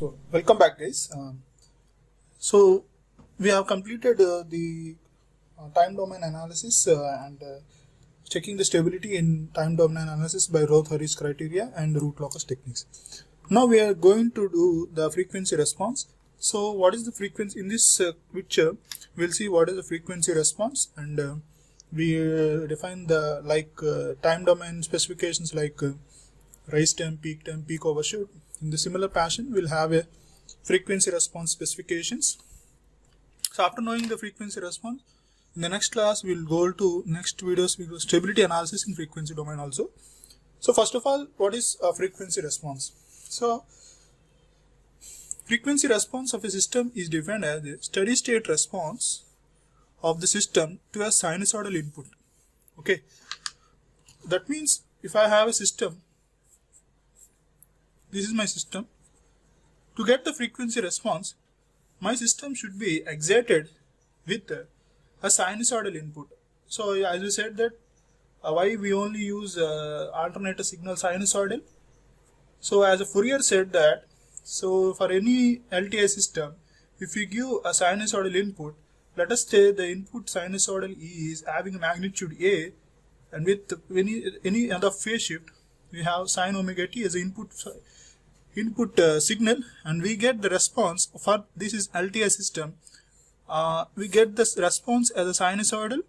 So welcome back, guys. So we have completed the time domain analysis and checking the stability in time domain analysis by Roth-Harris criteria and root-locus techniques. Now we are going to do the frequency response. So what is the frequency in this picture? We'll see what is the frequency response, and we define the time domain specifications like rise time, peak overshoot. In the similar fashion, we'll have a frequency response specifications. So after knowing the frequency response, in the next class we'll go to next videos we go stability analysis in frequency domain also. So first of all, what is a frequency response? So frequency response of a system is defined as a steady state response of the system to a sinusoidal input. Okay, that means if I have a system, this is my system. To get the frequency response, my system should be excited with a sinusoidal input. So as we said that why we only use alternator signal sinusoidal. So as a Fourier said that, so for any LTI system, if you give a sinusoidal input, let us say the input sinusoidal is having a magnitude A, and with any other phase shift, we have sin omega t as an input signal, and we get the response for this is LTI system. We get this response as a sinusoidal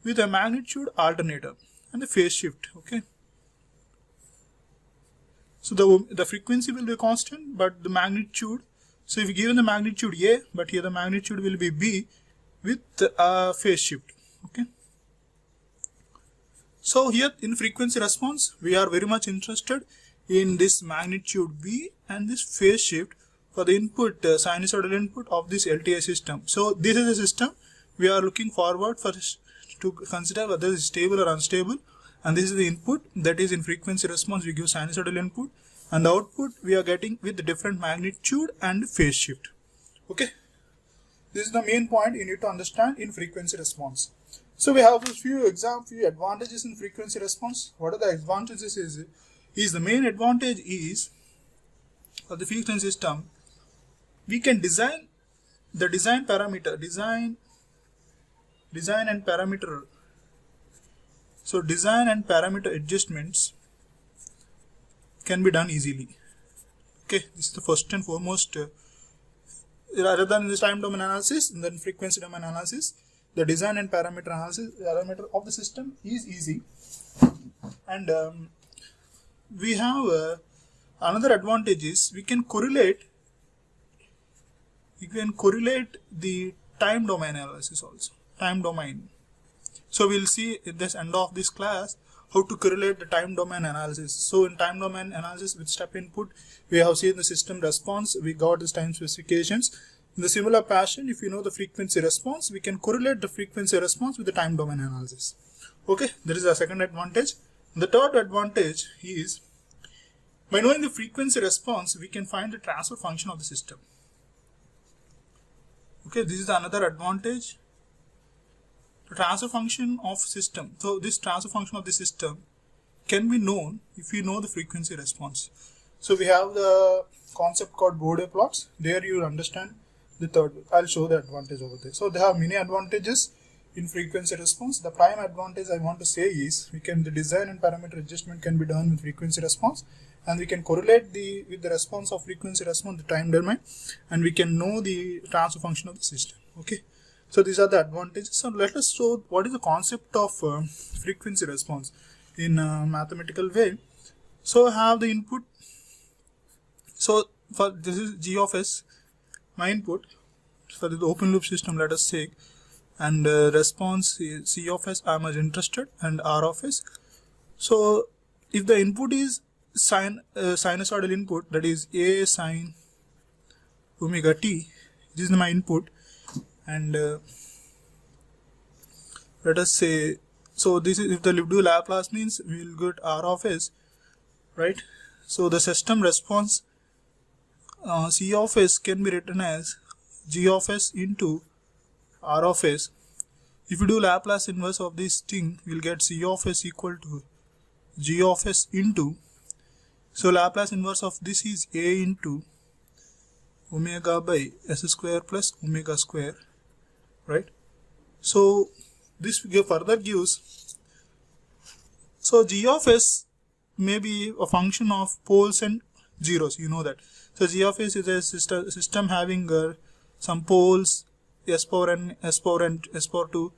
with a magnitude alternator and the phase shift. Okay, so the frequency will be constant, but the magnitude, so if you given the magnitude A, but here the magnitude will be B with a phase shift. Okay, so here in frequency response we are very much interested in this magnitude B and this phase shift for the input sinusoidal input of this LTI system. So this is a system we are looking forward for to consider whether it is stable or unstable, and this is the input, that is in frequency response we give sinusoidal input, and the output we are getting with the different magnitude and phase shift. Okay, this is the main point you need to understand in frequency response. So we have a few advantages in frequency response. What are the advantages is the main advantage is for the frequency system, we can design the design and parameter. So design and parameter adjustments can be done easily. Okay, this is the first and foremost. Rather than this time domain analysis and then frequency domain analysis, the design and parameter of the system is easy, and we have another advantage is we can correlate the time domain analysis also. Time domain. So we'll see at this end of this class how to correlate the time domain analysis. So in time domain analysis with step input, we have seen the system response, we got this time specifications. In the similar fashion, if you know the frequency response, we can correlate the frequency response with the time domain analysis. Okay, there is a second advantage. The third advantage is by knowing the frequency response, we can find the transfer function of the system. Okay, this is another advantage. The transfer function of system. So this transfer function of the system can be known if you know the frequency response. So we have the concept called Bode plots. There you will understand the third. I'll show the advantage over there. So they have many advantages in frequency response. The prime advantage I want to say is the design and parameter adjustment can be done with frequency response, and we can correlate with the response of frequency response the time domain, and we can know the transfer function of the system. Okay, so these are the advantages. So let us show what is the concept of frequency response in a mathematical way. So I have the input. So for this is G of S, my input for the open loop system, let us say, and response is C of S, I am as interested, and R of S. So if the input is sinusoidal input, that is A sin omega t, this is my input, and let us say, so this is if the do Laplace means we will get R of S, right? So the system response C of S can be written as G of S into R of S. If you do Laplace inverse of this thing, we will get C of S equal to G of S into, so Laplace inverse of this is A into omega by s square plus omega square, right? So this further gives, so g of s may be a function of poles and zeros, you know that. So g of s is a system having some poles, s power n, s power n, s power 2,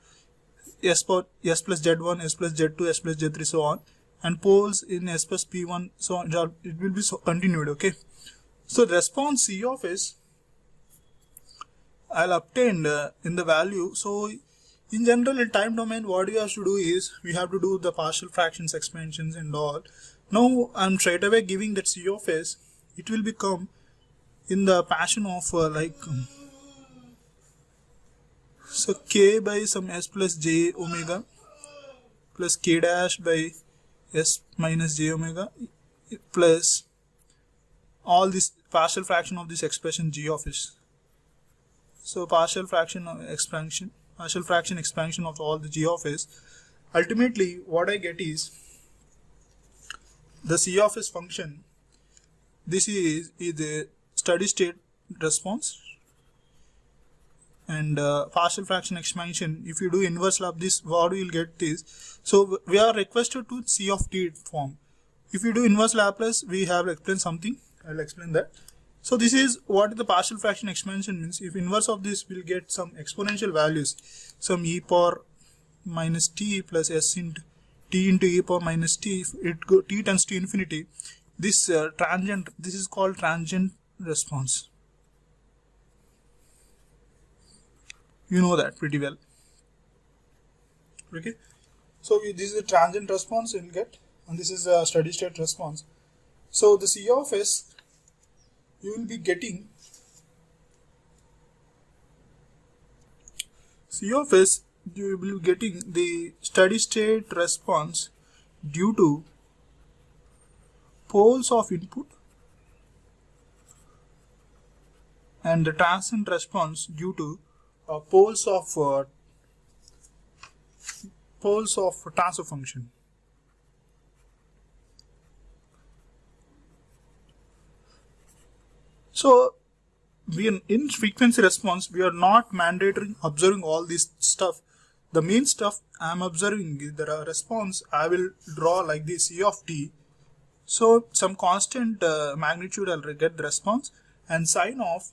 s plus z1, s plus z2, s plus z3, so on, and poles in s plus p1, so on. It will be so continued, okay? So the response c of s I'll obtain in the value. So in general, in time domain, what we have to do is we have to do the partial fractions expansions and all. Now I'm straight away giving that c of s. It will become in the fashion of so k by some s plus j omega plus k dash by s minus j omega plus all this partial fraction of this expression g of s. So partial fraction expansion of all the g of s. Ultimately, what I get is the c of s function. This is the steady state response, and partial fraction expansion. If you do inverse lap this, what we will get is, so we are requested to c of t form. If you do inverse Laplace, we have explained something. I'll explain that. So this is what the partial fraction expansion means. If inverse of this, we'll get some exponential values, some e power minus t plus s into t into e power minus t. If t tends to infinity, this this is called transient response. You know that pretty well. Okay. So this is a transient response you'll get, and this is a steady state response. So the c of s, you will be getting c of s, you will be getting the steady state response due to poles of input, and the transient response due to poles of transfer function. So we in frequency response, we are not mandatory observing all this stuff. The main stuff I am observing is the response. I will draw like this c of t. So some constant magnitude I'll get the response, and sine of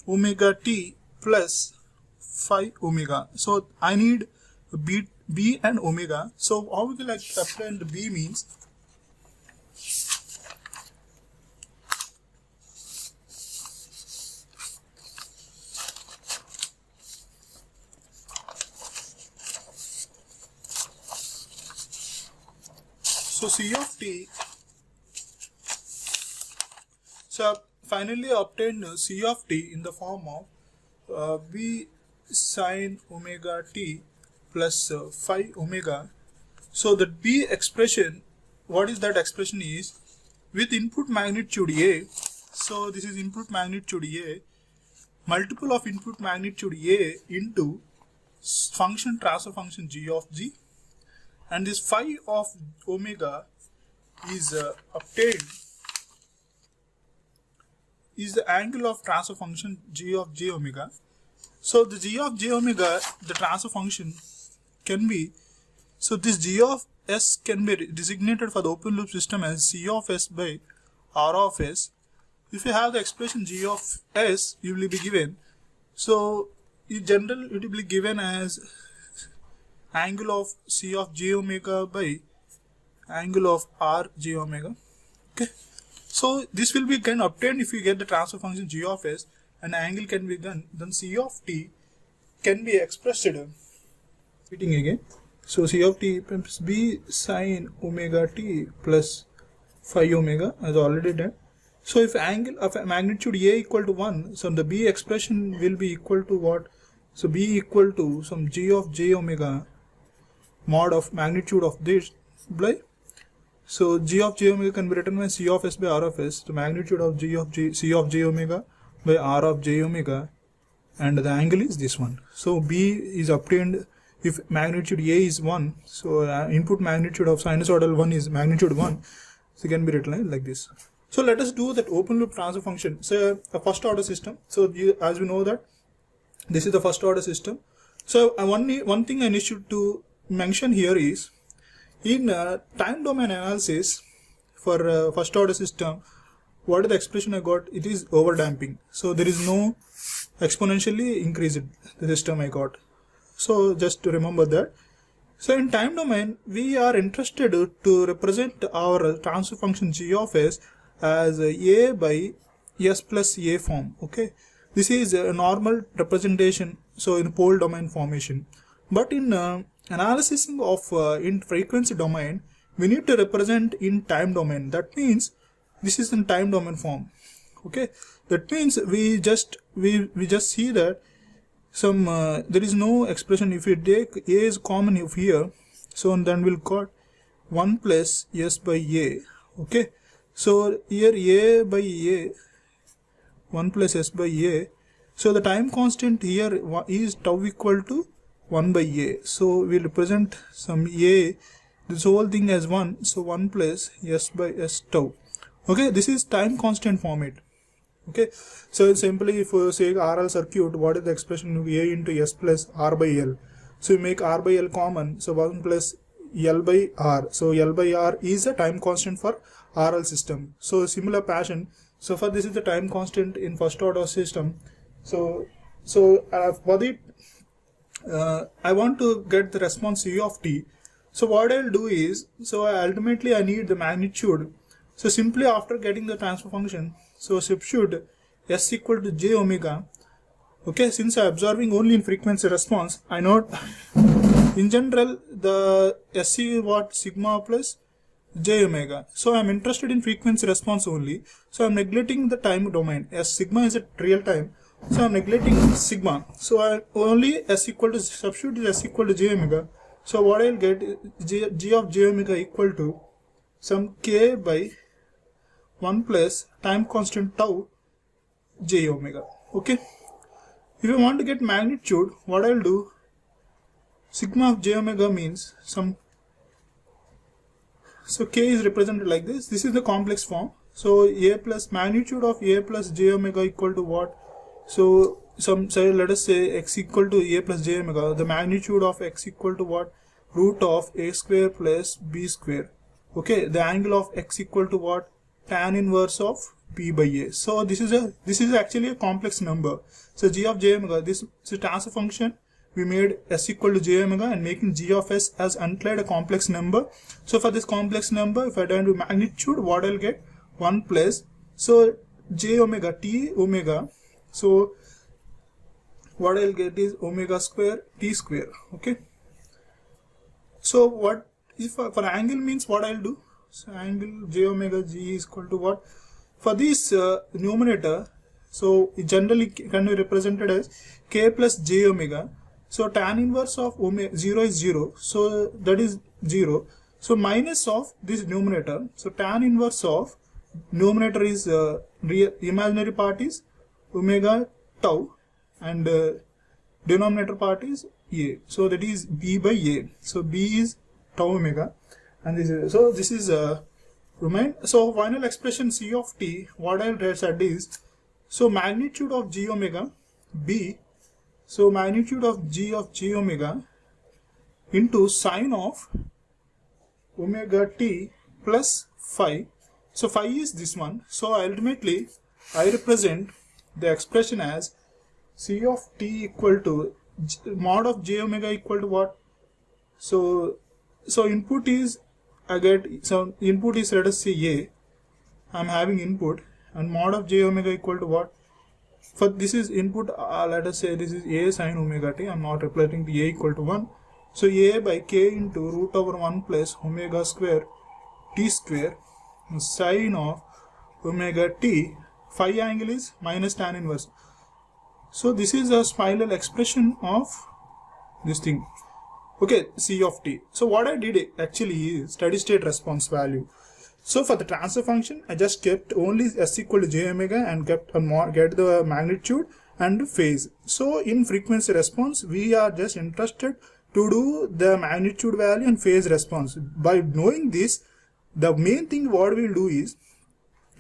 omega t plus phi omega. So I need b and omega. So how will I apply the b means, so c of t, so finally obtained c of t in the form of b sine omega t plus phi omega. So the b expression, what is that expression is with input magnitude a. So this is input magnitude a, multiple of input magnitude a into function transfer function g of g, and this phi of omega is obtained is the angle of transfer function g of j omega. So the g of j omega, the transfer function can be, so this g of s can be designated for the open loop system as c of s by r of s. If you have the expression g of s, you will be given, so in general it will be given as angle of c of j omega by angle of r j omega. Okay. So this will be can obtained if you get the transfer function g of s, and angle can be done. Then c of t can be expressed. Repeating again. So c of t is b sine omega t plus phi omega, as already done. So if angle of magnitude a equal to 1, so the b expression will be equal to what? So b equal to some g of j omega mod of magnitude of this by. So g of j omega can be written as c of s by r of s, the magnitude of c of j omega by r of j omega, and the angle is this one. So b is obtained if magnitude a is 1, so input magnitude of sinusoidal 1 is magnitude 1, so it can be written like this. So let us do that open loop transfer function. So a first order system. So as we know that this is the first order system. So one thing I need to mention here is in time domain analysis for first order system, what is the expression I got? It is overdamping. So there is no exponentially increased the system I got. So just to remember that. So in time domain, we are interested to represent our transfer function g of s as a by s plus a form. Okay, this is a normal representation. So in pole domain formation, but in analysis of in frequency domain, we need to represent in time domain. That means this is in time domain form. Okay, that means we just see that some there is no expression. If you take a is common of here, so then we'll got 1 plus s by a. Okay, so here a by a 1 plus s by a. So the time constant here is tau equal to 1 by a. So we represent some a, this whole thing as 1. So 1 plus s by s tau. Okay, this is time constant format. Okay, so simply if you say RL circuit, what is the expression of a into s plus r by l? So you make r by l common. So 1 plus l by r. So l by r is a time constant for RL system. So similar fashion. So for this is the time constant in first order system. So for it, I want to get the response u of t. So what I'll do is, so ultimately I need the magnitude. So simply after getting the transfer function, so substitute s equal to j omega. Okay, since I'm observing only in frequency response, I know in general the sc is what sigma plus j omega. So I'm interested in frequency response only. So I'm neglecting the time domain. S sigma is at real time. So I'm neglecting sigma. So I only s equal to substitute s equal to j omega. So what I'll get is g of j omega equal to some k by 1 plus time constant tau j omega. Okay. If you want to get magnitude, what I'll do, sigma of j omega means some. So k is represented like this. This is the complex form. So a plus magnitude of a plus j omega equal to what? So let us say x equal to a plus j omega. The magnitude of x equal to what? Root of a square plus b square. Okay. The angle of x equal to what? Tan inverse of p by a. So this is actually a complex number. So g of j omega. This is a transfer function. We made s equal to j omega and making g of s as unclad a complex number. So for this complex number, if I turn to magnitude, what I'll get? 1 plus, so j omega t omega. So what I'll get is omega square t square. Okay. So what if for angle means what I'll do? So angle j omega g is equal to what? For this numerator, so it generally can be represented as k plus j omega. So tan inverse of omega 0 is 0. So that is 0. So minus of this numerator. So tan inverse of numerator is imaginary part is omega tau and denominator part is a. So that is b by a. So b is tau omega and this is remain. So final expression c of t, what I said is, so magnitude of g omega b. So magnitude of g of j omega into sine of omega t plus phi. So phi is this one. So ultimately I represent the expression as c of t equal to mod of j omega equal to what? So input is, I get, so input is, let us say a. I'm having input and mod of j omega equal to what? For this is input, let us say this is a sine omega t. I'm not replacing the a equal to 1. So a by k into root over 1 plus omega square t square sine of omega t. Phi angle is minus tan inverse. So this is a spiral expression of this thing. Okay, c of t. So what I did actually is steady state response value. So for the transfer function, I just kept only s equal to j omega and kept get the magnitude and phase. So in frequency response, we are just interested to do the magnitude value and phase response. By knowing this, the main thing what we'll do is,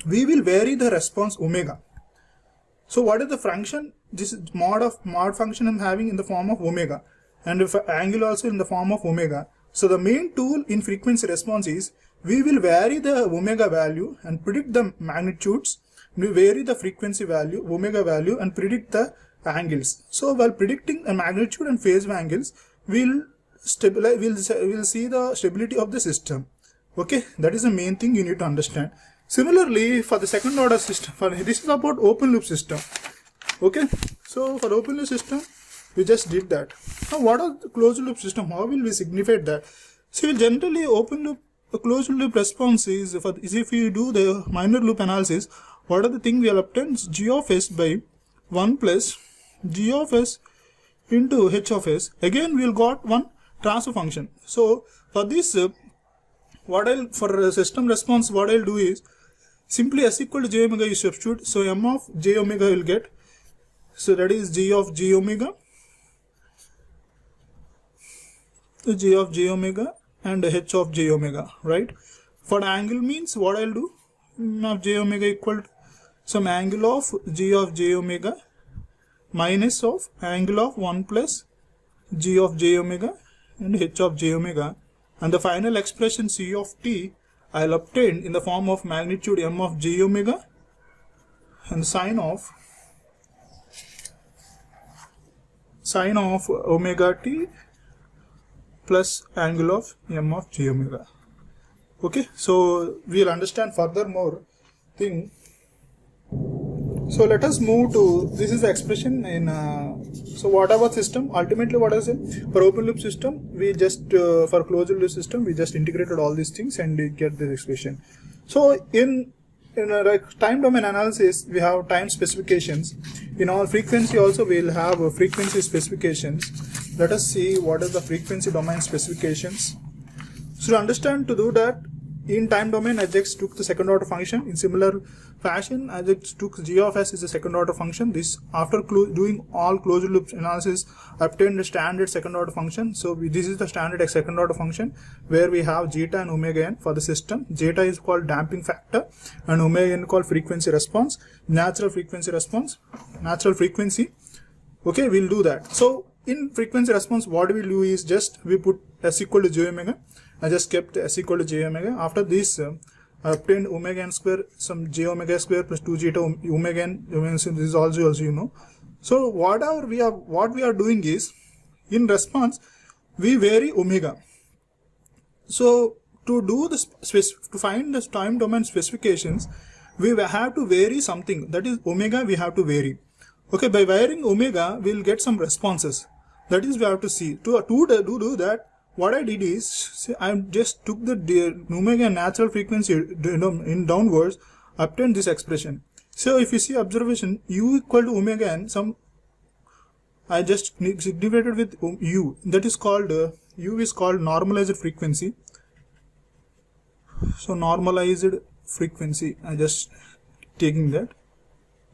we will vary the response omega. So what is the function? This is mod function I'm having in the form of omega, and if angle also in the form of omega. So the main tool in frequency response is we will vary the omega value and predict the magnitudes. We vary the frequency value, omega value, and predict the angles. So while predicting the magnitude and phase angles, we'll stabilize. We'll see the stability of the system. Okay, that is the main thing you need to understand. Similarly, for the second order system, this is about open loop system. Okay, so for open loop system, we just did that. Now, what are the closed loop system? How will we signify that? See, generally open loop, closed loop response is if we do the minor loop analysis, what are the things we will obtain? G of s by 1 plus G of s into H of s. Again, we will got one transfer function. So for this, for system response, what I'll do is simply s equal to j omega you substitute. So m of j omega will get. So that is g of j omega. G of j omega and h of j omega, right? For the angle means what I'll do, of j omega equal to some angle of g of j omega minus of angle of 1 plus g of j omega and h of j omega, and the final expression c of t I'll obtain in the form of magnitude m of j omega and sine of omega t plus angle of m of j omega. Okay, so we'll understand furthermore thing. So let us move to, this is the expression in so whatever system, ultimately what is it for open loop system, we just for closed loop system we just integrated all these things and we get this expression. So in like time domain analysis, we have time specifications. In our frequency also we will have frequency specifications. Let us see what is the frequency domain specifications. So to understand, to do that, in time domain I just took the second order function. In similar fashion, I just took g of s is a second order function. This after doing all closed loop analysis, I obtained the standard second order function. So this is the standard second order function where we have zeta and omega n for the system. Zeta is called damping factor and omega n called frequency response, natural frequency response, natural frequency. Okay, we'll do that. So in frequency response, what we'll do is just we put s equal to j omega. I just kept s equal to j omega. After this, I obtained omega n square, some j omega square plus 2 zeta omega n. This is also you know. So what we are doing is, in response, we vary omega. So to do this, to find the time domain specifications, we have to vary something. That is omega. We have to vary. Okay, by varying omega, we'll get some responses. That is we have to see. To do that, what I did is, see, I just took the omega natural frequency in downwards, obtained this expression. So if you see observation, u equal to omega n, I just signified with u. That is called, u is called normalized frequency. So normalized frequency, I just taking that,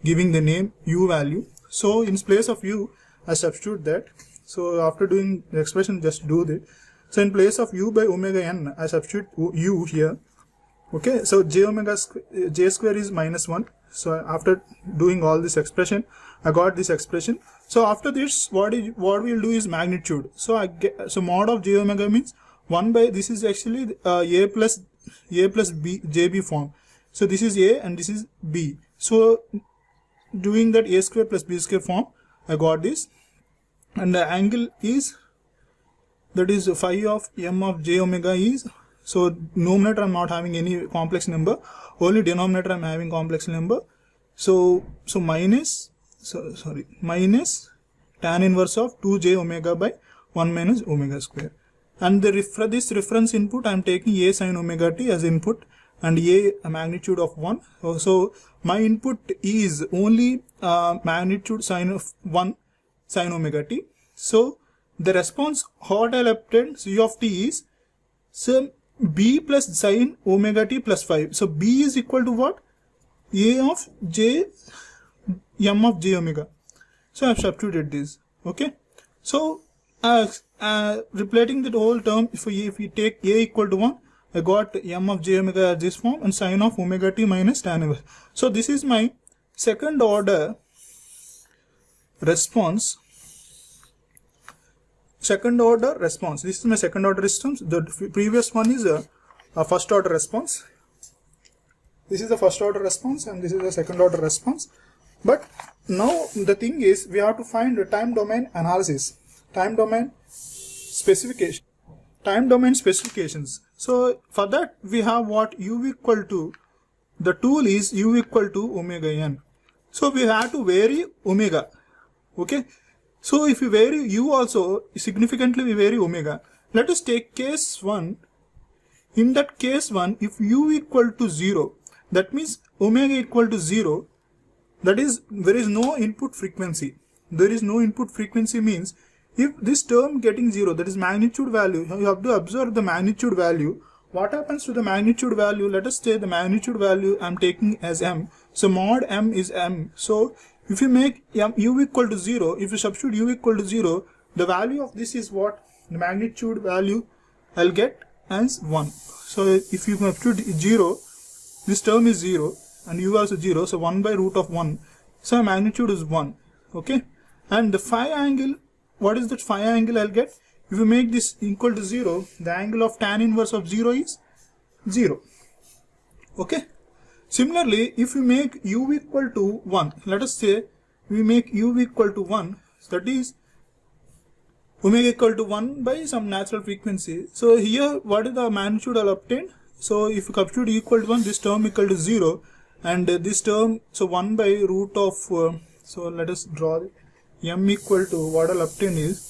giving the name u value. So in place of u, I substitute that. So after doing the expression, just do that. So in place of u by omega n, I substitute u here. Okay, so j square is minus 1. So after doing all this expression, I got this expression. So after this, what we'll do is magnitude. So mod of j omega means 1 by, this is actually a plus b jb form. So this is a and this is b. So doing that a square plus b square form, I got this, and the angle is, that is phi of m of j omega is, so numerator I'm not having any complex number, only denominator I'm having complex number. So minus tan inverse of 2j omega by 1 minus omega square. And this reference input I'm taking a sin omega t as input and a magnitude of 1. So my input is only magnitude sine of 1 sin omega t. So the response what I'll obtain c of t is some b plus sine omega t plus 5. So b is equal to what? A of j m of j omega. So I've substituted this. Okay. So replacing the whole term, if we take a equal to 1, I got m of j omega as this form and sine of omega t minus tan inverse. So this is my second order response. Second order response. This is my second order response. The previous one is a first order response. This is the first order response and this is the second order response. But now the thing is, we have to find the time domain analysis, time domain specification, time domain specifications. So for that we have what u equal to, the tool is u equal to omega n. So we have to vary omega. Okay. So if you vary u also, significantly we vary omega. Let us take case 1. In that case 1, if u equal to 0, that means omega equal to 0, that is, there is no input frequency. There is no input frequency means, if this term getting 0, that is magnitude value, you have to observe the magnitude value. What happens to the magnitude value? Let us say the magnitude value I am taking as m. So mod m is m. So if you make u equal to 0, if you substitute u equal to 0, the value of this is what? The magnitude value I'll get as 1. So if you substitute 0, this term is 0 and u also 0, so 1 by root of 1. So magnitude is 1. Okay. And the phi angle, what is that phi angle I'll get? If you make this equal to 0, the angle of tan inverse of 0 is 0. Okay. Similarly, if you make u equal to 1, let us say we make u equal to 1, that is omega equal to 1 by some natural frequency. So here, what is the magnitude I'll obtain? So if you substitute equal to 1, this term equal to 0, and this term, so 1 by root of, so let us draw it, m equal to, what I'll obtain is,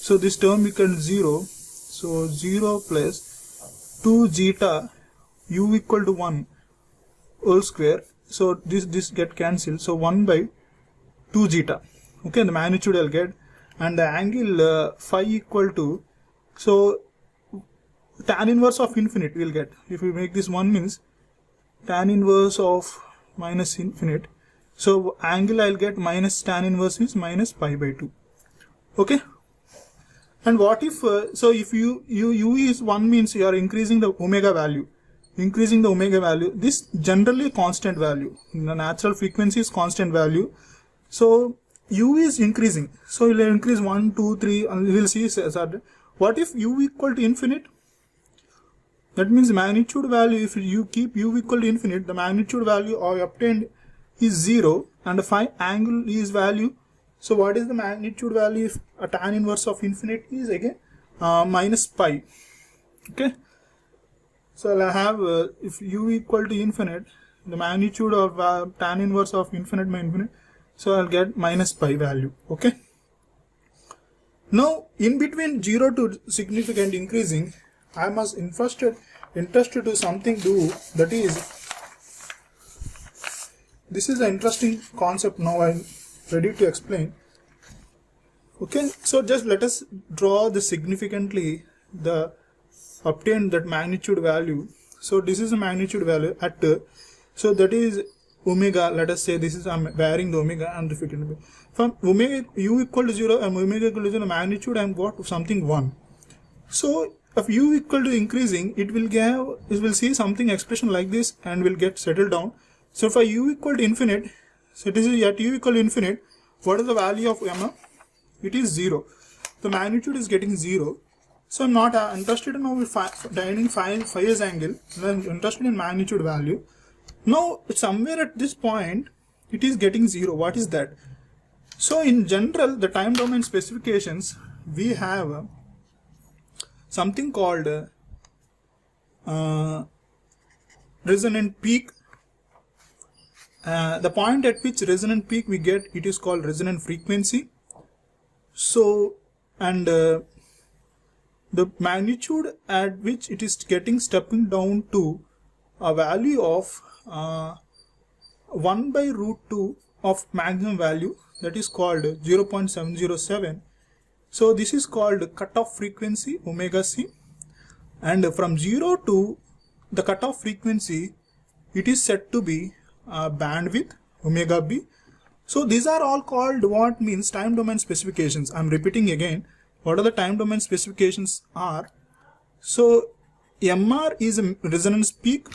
so this term equal to 0, so 0 plus 2 zeta u equal to 1 whole square, so this get cancelled, so 1 by 2 zeta, okay, the magnitude I'll get, and the angle phi equal to, so tan inverse of infinite we'll get. If we make this 1 means tan inverse of minus infinite, so angle I'll get minus tan inverse is minus pi by 2. Okay. And what if, so if u is 1 means you are increasing the omega value. Increasing the omega value, this generally constant value. The natural frequency is constant value. So u is increasing. So we'll increase 1, 2, 3, and we'll see. What if u equal to infinite? That means magnitude value, if you keep u equal to infinite, the magnitude value I obtained is 0 and the phi angle is value. So what is the magnitude value if a tan inverse of infinite is again minus pi. Okay. So I'll have if u equal to infinite, the magnitude of tan inverse of infinite by infinite, so I'll get minus pi value. Okay. Now in between 0 to significant increasing, I must interested to something do, that is, this is an interesting concept. Now I'm ready to explain. Okay, so just let us draw the significantly the obtain that magnitude value. So this is a magnitude value at so that is omega. Let us say this is I'm varying the omega and the frequency from omega u equal to 0 and omega equal to 0 magnitude I'm got something 1. So if u equal to increasing, it will see something expression like this and will get settled down. So for u equal to infinite, so it is at u equal to infinite, what is the value of m? It is 0. The magnitude is getting 0. So I'm not interested in now finding phi's angle. I'm interested in magnitude value. Now somewhere at this point, it is getting 0. What is that? So in general, the time domain specifications, we have something called resonant peak. The point at which resonant peak we get, it is called resonant frequency. So, and the magnitude at which it is getting stepping down to a value of 1 by root 2 of maximum value, that is called 0.707. So this is called cutoff frequency omega c, and from 0 to the cutoff frequency, it is said to be bandwidth omega b. So these are all called what means time domain specifications. I'm repeating again what are the time domain specifications are. So MR is a resonance peak.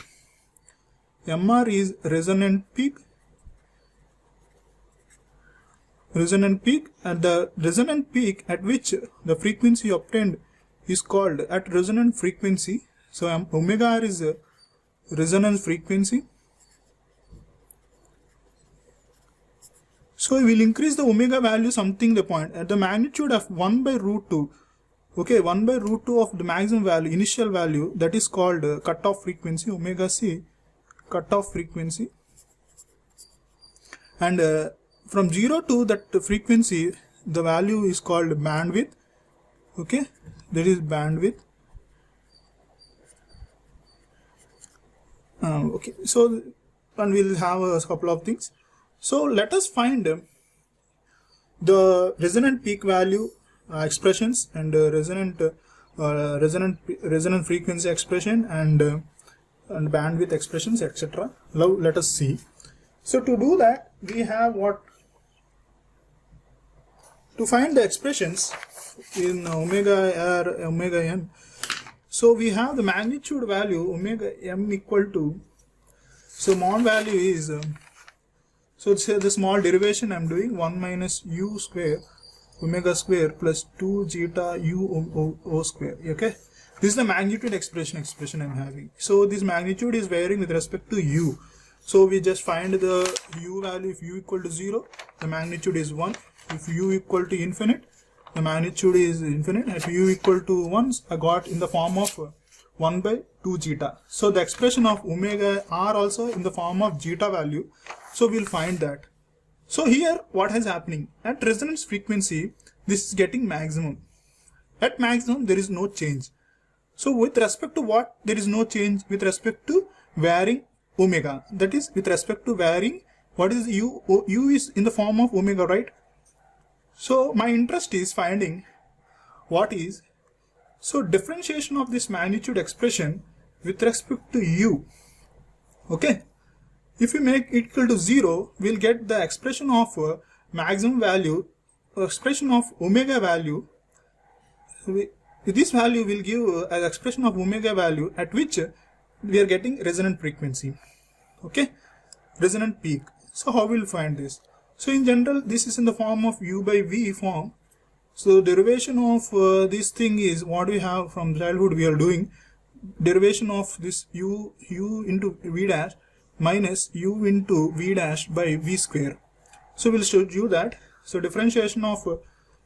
MR is resonant peak. Resonant peak, and the resonant peak at which the frequency obtained is called at resonant frequency. So omega r is a resonance frequency. So we will increase the omega value something the point at the magnitude of 1 by root 2. Okay, 1 by root 2 of the maximum value, initial value, that is called cutoff frequency, omega c, cutoff frequency. And from 0 to that frequency, the value is called bandwidth. Okay, that is bandwidth. Okay, so and we'll have a couple of things. So let us find the resonant peak value expressions and resonant frequency expression and bandwidth expressions, etc. Now let us see. So to do that, we have what? To find the expressions in omega r, omega n. So we have the magnitude value omega m equal to, so mod value is, so say the small derivation I am doing, 1 minus u square omega square plus 2 zeta u o square. Okay, this is the magnitude expression I am having. So this magnitude is varying with respect to u. So we just find the u value. If u equal to 0, the magnitude is 1. If u equal to infinite, the magnitude is infinite. If u equal to 1, I got in the form of 1 by 2 zeta. So the expression of omega r also in the form of zeta value. So we'll find that. So here what is happening? At resonance frequency, this is getting maximum. At maximum, there is no change. So with respect to what? There is no change with respect to varying omega. That is with respect to varying, what is u? U is in the form of omega, right? So my interest is finding what is, so differentiation of this magnitude expression with respect to u. Okay, if we make it equal to 0, we'll get the expression of maximum value, expression of omega value. This value will give an expression of omega value at which we are getting resonant frequency. Okay, resonant peak. So how we'll find this? So in general, this is in the form of u by v form. So derivation of this thing is what we have from childhood. We are doing derivation of this u into v dash minus u into v dash by v square. So we'll show you that. So differentiation of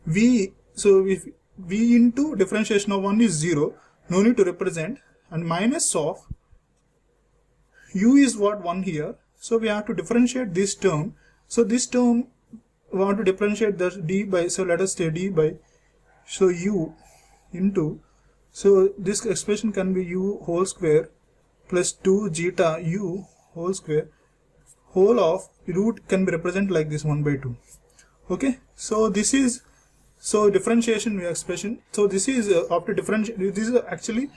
v, so if v into differentiation of 1 is 0, no need to represent, and minus of u is what, 1 here. So we have to differentiate this term. So this term we want to differentiate the d by, so let us say d by, so u into, so this expression can be u whole square plus 2 zeta u whole square, whole of root can be represented like this 1 by 2. Okay, so this is, so differentiation expression. So this is after differentiation, this is actually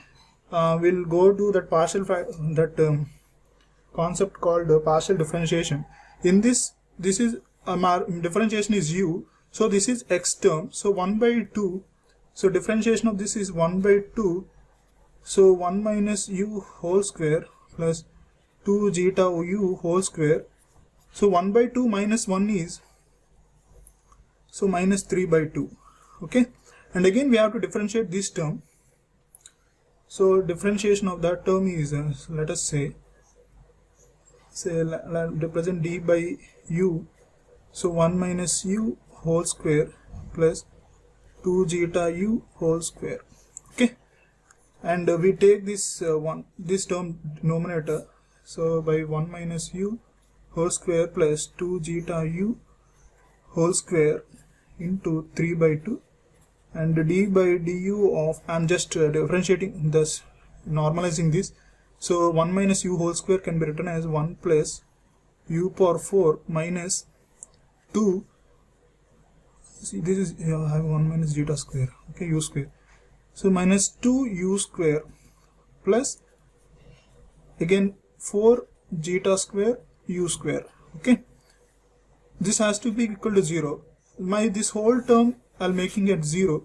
we'll go to that partial concept called partial differentiation. In this is differentiation is u, so this is x term, so 1 by 2, so differentiation of this is 1 by 2, so 1 minus u whole square plus 2 zeta u whole square. So 1 by 2 minus 1 is, so minus 3 by 2. Okay, and again we have to differentiate this term. So differentiation of that term is let us say represent d by u, so 1 minus u whole square plus 2 zeta u whole square. Okay, and we take this this term denominator, so by 1 minus u whole square plus 2 zeta u whole square into 3 by 2, and d by du of, I'm just differentiating this, normalizing this. So 1 minus u whole square can be written as 1 plus u power 4 minus 2, see this is, I have 1 minus zeta square, okay, u square, so minus 2 u square plus again 4 zeta square u square. Okay, this has to be equal to 0. This whole term I'll making it 0,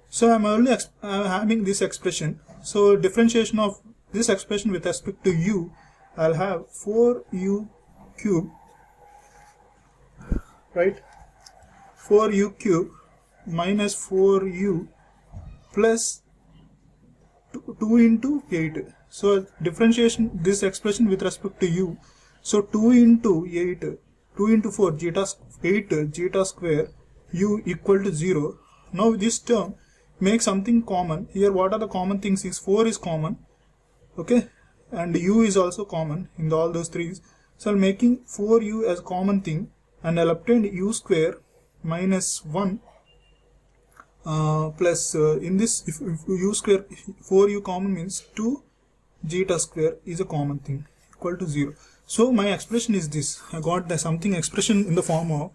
so I'm only having this expression. So differentiation of this expression with respect to u, I'll have 4u cube, right? 4u cube minus 4u plus 2 into 8. So differentiation this expression with respect to u. So 2 into 8, 2 into 4, 8 zeta square u equal to 0. Now this term makes something common. Here what are the common things is 4 is common, okay, and u is also common in all those threes. So I'm making 4u as common thing, and I'll obtain u square minus 1 plus in this if u square 4u common means 2 zeta square is a common thing equal to 0. So my expression is this. I got the something expression in the form of,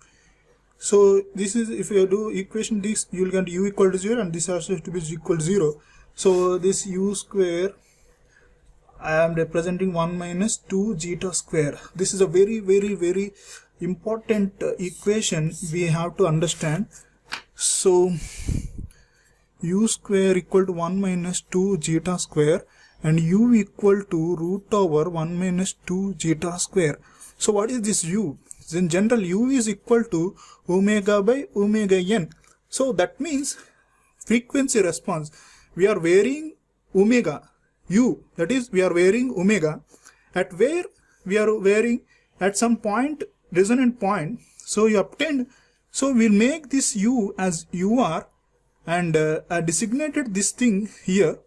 so this is, if you do equation this, you will get u equal to 0 and this also has to be equal to 0. So this u square I am representing 1 minus 2 zeta square. This is a very important equation we have to understand. So u square equal to 1 minus 2 zeta square and u equal to root over 1 minus 2 zeta square. So what is this u? In general, u is equal to omega by omega n. So that means frequency response, we are varying omega u, that is we are varying omega at where we are varying at some point, resonant point. So you obtain, so we'll make this u as ur and designated this thing here.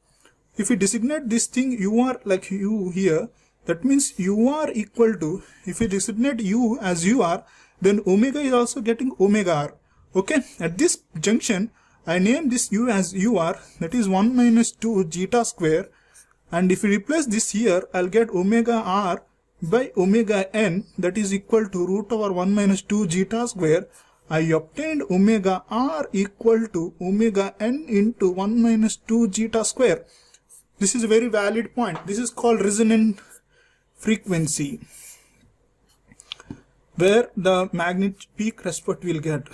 If we designate this thing ur like u here, that means ur equal to, if we designate u as ur, then omega is also getting omega r. Okay, at this junction I name this u as ur, that is 1 minus 2 zeta square, and if we replace this here, I'll get omega r by omega n, that is equal to root over 1 minus 2 zeta square. I obtained omega r equal to omega n into 1 minus 2 zeta square. This is a very valid point. This is called resonant frequency, where the magnetic peak response will get.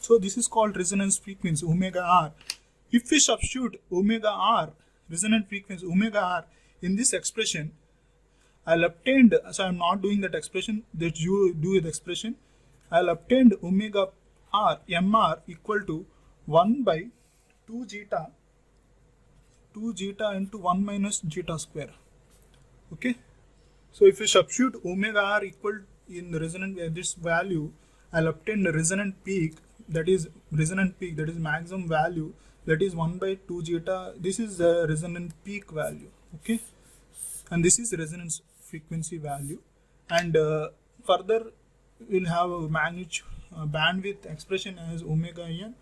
So this is called resonance frequency, omega r. If we substitute omega r, resonant frequency omega r in this expression, I'll obtain, so I'm not doing that expression that you do with expression, I'll obtain omega r, mr equal to 1 by 2 zeta into 1 minus zeta square. Okay, so if you substitute omega r equal in the resonant this value, I'll obtain the resonant peak, that is maximum value, that is 1 by 2 zeta. This is the resonant peak value, okay, and this is resonance frequency value. And further we'll have a magnitude bandwidth expression as omega n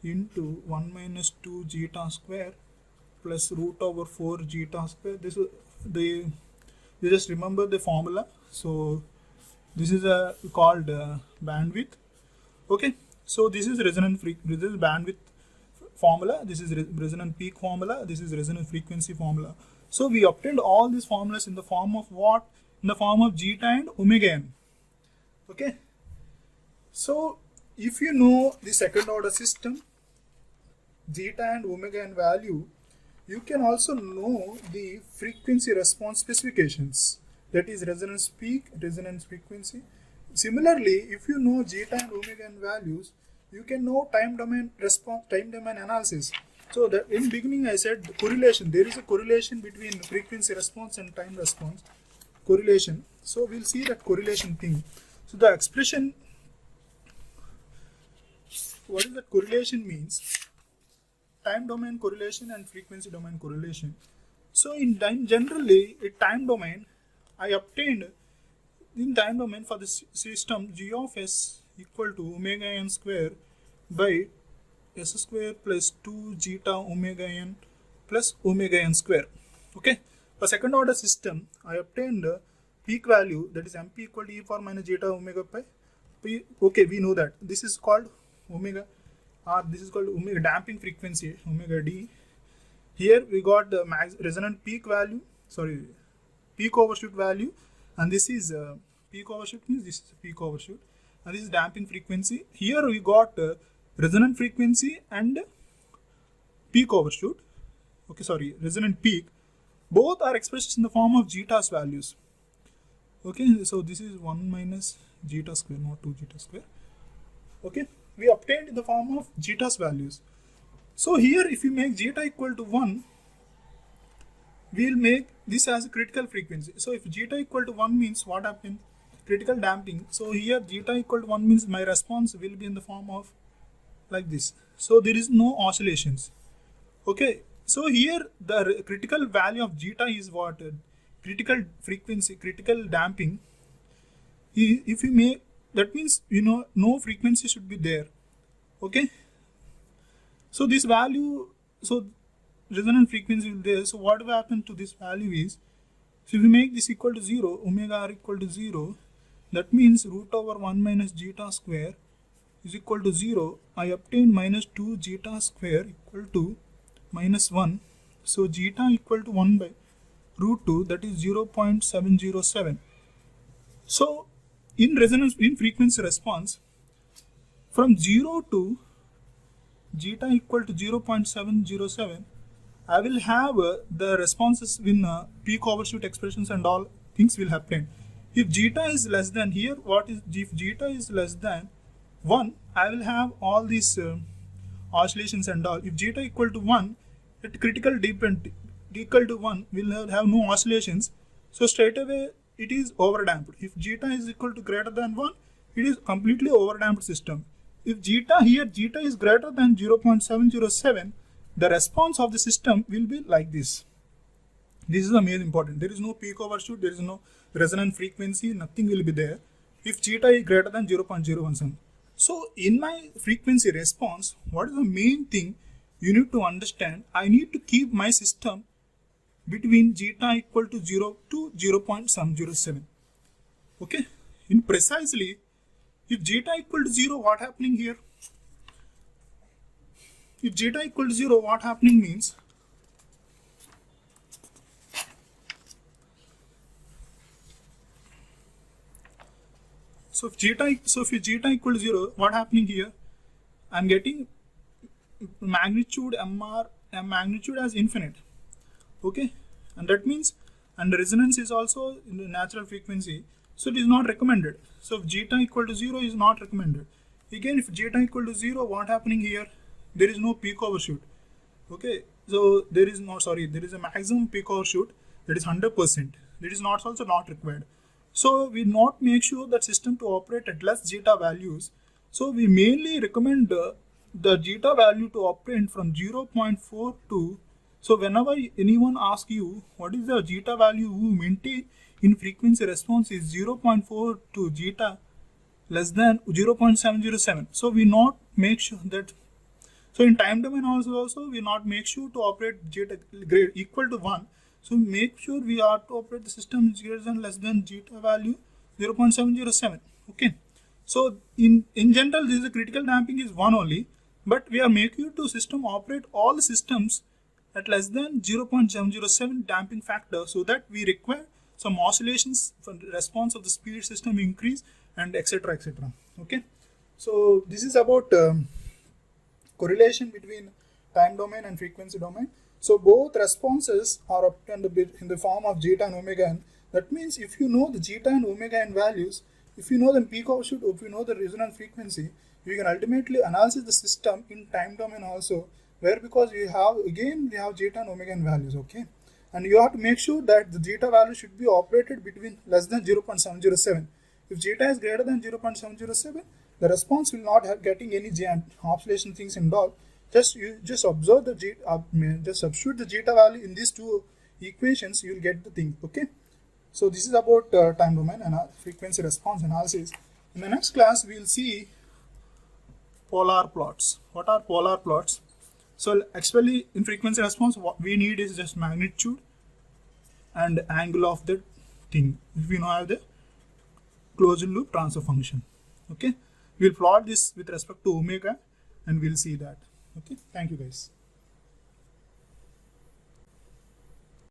into 1 minus 2 zeta square plus root over 4 zeta square. This is the, you just remember the formula. So this is called bandwidth. Okay, so this is resonant this is bandwidth formula, this is resonant peak formula, this is resonant frequency formula. So we obtained all these formulas in the form of what? In the form of zeta and omega n. Okay, so if you know the second order system, zeta and omega n value, you can also know the frequency response specifications, that is resonance peak, resonance frequency. Similarly, if you know zeta and omega n values, you can know time domain response, time domain analysis. So that in beginning I said correlation, there is a correlation between frequency response and time response, correlation. So we'll see that correlation thing. So the expression, what is that correlation means? Time domain correlation and frequency domain correlation. So in generally a time domain, I obtained in time domain for the system g of s equal to omega n square by s square plus 2 zeta omega n plus omega n square. Okay, for second order system I obtained peak value, that is mp equal to e power minus zeta omega pi. Okay, we know that this is called omega r, this is called omega damping frequency, omega d. Here we got the resonant peak value, sorry, peak overshoot value, and this is peak overshoot means this is peak overshoot, and this is damping frequency. Here we got resonant frequency and peak overshoot, okay, sorry, resonant peak, both are expressed in the form of zeta's values. Okay, so this is 1 minus zeta square, not 2 zeta square. Okay, we obtained in the form of zeta's values. So here, if you make zeta equal to 1, we will make this as a critical frequency. So if zeta equal to 1 means what happened? Critical damping. So here zeta equal to 1 means my response will be in the form of like this. So there is no oscillations. Okay, so here the critical value of zeta is what? Critical frequency, critical damping. If you make, that means, you know, no frequency should be there. Okay, so this value, so resonant frequency will there. So what will happen to this value is, so if we make this equal to 0, omega r equal to 0, that means root over 1 minus zeta square is equal to 0. I obtain minus 2 zeta square equal to minus 1. So zeta equal to 1 by root 2, that is 0.707. So in resonance, in frequency response, from 0 to zeta equal to 0.707, I will have the responses in peak overshoot expressions and all things will happen. If zeta is less than, here what is, if zeta is less than 1, I will have all these oscillations and all. If zeta equal to 1, at critical depend equal to 1 will have no oscillations. So straight away it is overdamped. If zeta is equal to greater than 1, it is completely overdamped system. If zeta is greater than 0.707, the response of the system will be like this. This is the main important. There is no peak overshoot, there is no resonant frequency, nothing will be there if zeta is greater than 0.017. So in my frequency response, what is the main thing you need to understand? I need to keep my system between zeta equal to 0 to 0.707. Okay, in precisely, if zeta equal to 0, what happening here? If zeta equal to 0, what happening means, so if zeta equal to 0, what happening here? I am getting magnitude MR, magnitude as infinite. Okay, and that means, and resonance is also in the natural frequency, so it is not recommended. So if zeta equal to 0 is not recommended. Again, if zeta equal to 0, what happening here? There is no peak overshoot. Okay, so there is no, sorry, there is a maximum peak overshoot, that is 100%. That is not also not required. So we not make sure that system to operate at less zeta values. So we mainly recommend the zeta value to operate from 0.4 to, so whenever anyone asks you what is the zeta value you maintain in frequency response is 0.4 to zeta less than 0.707. So we not make sure that, so in time domain also we not make sure to operate zeta greater equal to 1. So make sure we are to operate the system greater than less than zeta value 0.707. Okay, so in general this is a critical damping is 1 only, but we are making you to system operate all the systems at less than 0.707 damping factor, so that we require some oscillations for the response of the speed system increase and etc. etc. Okay, so this is about correlation between time domain and frequency domain. So both responses are obtained in the form of zeta and omega n. That means if you know the zeta and omega n values, if you know the peak overshoot, or if you know the resonant frequency, you can ultimately analyze the system in time domain also, where because we have zeta and omega n values. Okay, and you have to make sure that the zeta value should be operated between less than 0.707. If zeta is greater than 0.707, the response will not have getting any oscillation things involved. Just observe the just substitute the zeta value in these two equations, you will get the thing. Okay, so this is about time domain and frequency response analysis. In the next class, we will see polar plots. What are polar plots? So actually in frequency response, what we need is just magnitude and angle of the thing. If we know have the closed loop transfer function. Okay, we'll plot this with respect to omega and we'll see that. Okay, thank you guys.